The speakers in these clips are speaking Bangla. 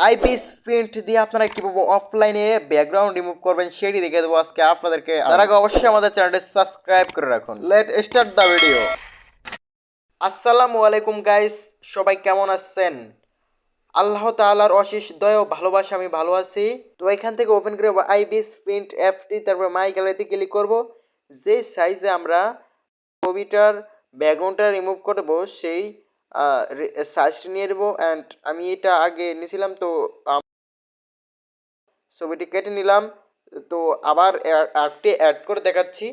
আইপিএস প্রিন্ট দিয়ে আপনারা কিভাবে অফলাইনে ব্যাকগ্রাউন্ড রিমুভ করবেন সেটি দেখে দেবো আজকে আপনাদেরকে। তার আগে অবশ্যই আমাদের চ্যানেলটি সাবস্ক্রাইব করে রাখুন। Let start the video. আসসালামু আলাইকুম গাইস, সবাই কেমন আছেন? আল্লাহ তাআলার অশেষ দয়া ও ভালোবাসা আমি ভালো আছি। তো এখান থেকে ওপেন করে আইপিএস প্রিন্ট অ্যাপটি, তারপর মাই গ্যালারিতে ক্লিক করব। যে সাইজে আমরা ছবিটার ব্যাকগ্রাউন্ডটা রিমুভ করব সেই সাইজটি নিয়ে নেব। অ্যান্ড আমি এটা আগে নিয়েছিলাম, তো ছবিটি কেটে নিলাম। তো আবার একটি অ্যাড করে দেখাচ্ছি।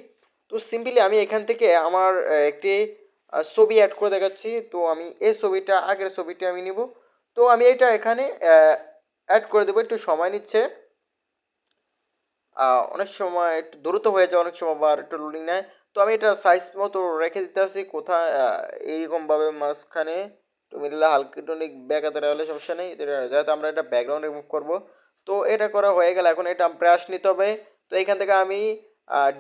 তো সিম্পলি আমি এখান থেকে আমার একটি ছবি অ্যাড করে দেখাচ্ছি। তো আমি এই ছবিটা, আগের ছবিটা আমি নিব। তো আমি এটা এখানে অ্যাড করে দেবো। একটু সময় নিচ্ছে, অনেক সময় একটু দ্রুত হয়ে যায়, অনেক সময় আবার একটু লোডিং নেয়। তো আমি এটা সাইজ মতো রেখে দিতে আসি কোথায়, এইরকমভাবে মাঝখানে একটু মিডলে হালকা টনিক ব্যাকাতে হলে সমস্যা নেই। যাতে আমরা এটা ব্যাকগ্রাউন্ড রিমুভ করব। তো এটা করা হয়ে গেলে এখন এটা ব্রাশ নিতে হবে। তো এখান থেকে আমি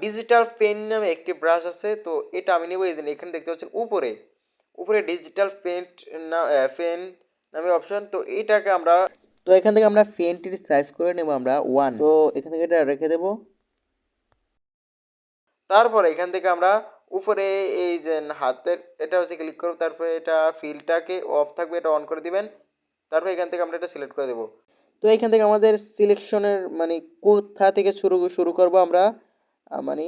ডিজিটাল পেন নামে একটি ব্রাশ আছে, তো এটা আমি নেবো। এই যে এখানে দেখতে পাচ্ছেন উপরে উপরে ডিজিটাল পেন্ট না পেন নামে অপশন। তো এইটাকে আমরা, তো এখান থেকে আমরা পেনটির সাইজ করে নেব আমরা 1। তো এখান থেকে এটা রেখে দেব। তারপরে এখান থেকে আমরা উপরে এই যে হাতের এটা হচ্ছে ক্লিক করব। তারপরে এটা ফিলটাকে অফ থাকবে, এটা অন করে দিবেন। তারপরে এখান থেকে আমরা এটা সিলেক্ট করে দেব। তো এখান থেকে আমাদের সিলেকশনের মানে কোথা থেকে শুরু শুরু করব আমরা, মানে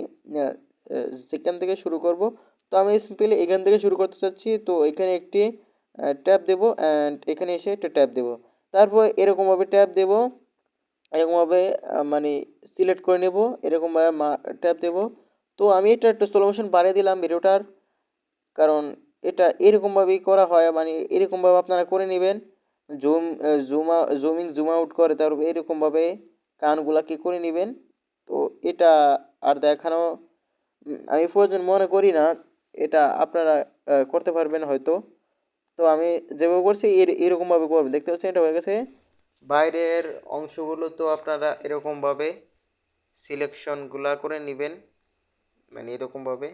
সেখান থেকে শুরু করব। তো আমি সিম্পলি এখান থেকে শুরু করতে চাচ্ছি। তো এখানে একটি ট্যাপ দেব অ্যান্ড এখানে এসে একটা ট্যাপ দেব। তারপর এরকমভাবে ট্যাপ দেব, এরকমভাবে মানে সিলেক্ট করে নেব, এরকমভাবে ট্যাপ দেব। তো আমি এটা একটা স্লো মোশন বাড়িয়ে দিলাম ভিডিওটার, কারণ এটা এরকমভাবেই করা হয়, মানে এরকমভাবে আপনারা করে নেবেন। জুমিং জুম আউট করে তারপর এরকমভাবে কানগুলাকে করে নেবেন। তো এটা আর দেখানো আমি প্রয়োজন মনে করি না, এটা আপনারা করতে পারবেন হয়তো। তো আমি যেভাবে করছি এরকমভাবে করবেন। দেখতে পাচ্ছেন এটা হয়ে গেছে। বাইরের অংশগুলো তো আপনারা এরকমভাবে সিলেকশনগুলা করে নেবেন, মানে এরকমভাবে।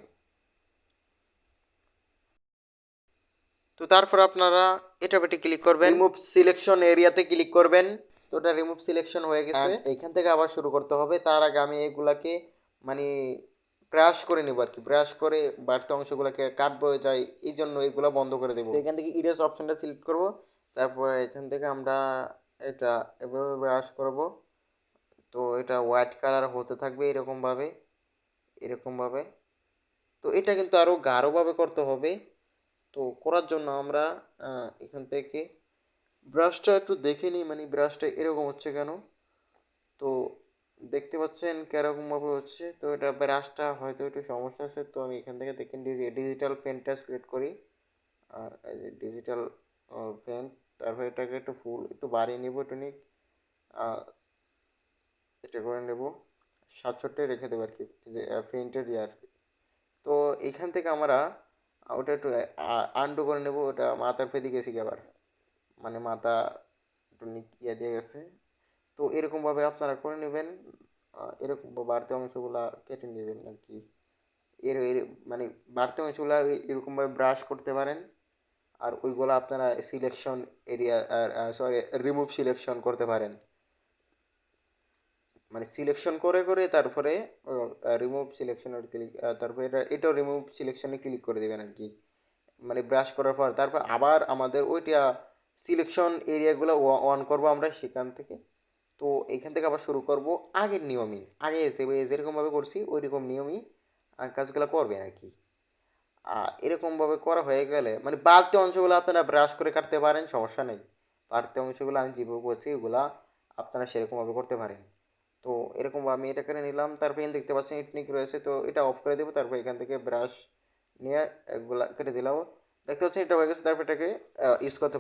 তো তারপর আপনারা এটা বেটে ক্লিক করবেন, রিমুভ সিলেকশন এরিয়াতে ক্লিক করবেন। তো ওটা রিমুভ সিলেকশন হয়ে গেছে। এইখান থেকে আবার শুরু করতে হবে। তার আগে আমি এগুলাকে মানে ব্রাশ করে নেব আর কি, ব্রাশ করে বাড়তি অংশগুলোকে কাটবো যাই, এই জন্য এগুলো বন্ধ করে দেবো। এখান থেকে ইরেজ অপশনটা সিলেক্ট করব। তারপর এখান থেকে আমরা এটা এভাবে ব্রাশ করব। তো এটা হোয়াইট কালার হতে থাকবে এরকমভাবে, এরকমভাবে। তো এটা কিন্তু আরও গাঢ়ভাবে করতে হবে। তো করার জন্য আমরা এখান থেকে ব্রাশটা একটু দেখে নিই, মানে ব্রাশটা এরকম হচ্ছে কেন। তো দেখতে পাচ্ছেন কিরকমভাবে হচ্ছে। তো এটা ব্রাশটা হয়তো একটু সমস্যা আছে। তো আমি এখান থেকে দেখেন ডিজিটাল পেনটা সিলেক্ট করি। আর এই যে ডিজিটাল পেন, তারপর এটাকে একটু ফুল একটু বাড়িয়ে নেব, একটু নিক এটা করে নেব, 67 রেখে দেবো আর কি, যে পেন্টের ইয়ে আর কি। তো এখান থেকে আমরা ওটা একটু আন্ডু করে নেব। ওটা মাথার ফেদি গেছি আবার, মানে মাথা একটু ইয়ে দিয়ে গেছে। তো এরকমভাবে আপনারা করে নেবেন। এরকম বাড়তি অংশগুলা কেটে নেবেন আর কি। এর মানে বাড়তি অংশগুলা এরকমভাবে ব্রাশ করতে পারেন। আর ওইগুলো আপনারা selection area, sorry remove selection করতে পারেন, মানে সিলেকশন করে করে তারপরে রিমুভ সিলেকশনের ক্লিক, তারপরে এটাও রিমুভ সিলেকশনে ক্লিক করে দেবেন আর কি, মানে ব্রাশ করার পর। তারপর আবার আমাদের ওইটা সিলেকশন এরিয়াগুলো অন করব আমরা সেখান থেকে। তো এখান থেকে আবার শুরু করব আগের নিয়মই, আগে যেরকমভাবে করছি ওই রকম নিয়মই কাজগুলো করবেন আর কি। এরকমভাবে করা হয়ে গেলে মানে বাড়তি অংশগুলো আপনারা ব্রাশ করে কাটতে পারেন, সমস্যা নেই। বাড়তি অংশগুলো আমি যেভাবে করছি ওগুলা আপনারা সেরকমভাবে করতে পারেন। তো এরকম আমি এটা করে নিলাম। তারপর এখানে দেখতে পাচ্ছেন ইটনিক রয়েছে, তো এটা অফ করে দেবো। তারপর এখান থেকে ব্রাশ নিয়ে এগুলা কেটে দিলাম। দেখতে পাচ্ছেন এটা হয়ে গেছে। তারপর এটাকে ইউজ করতে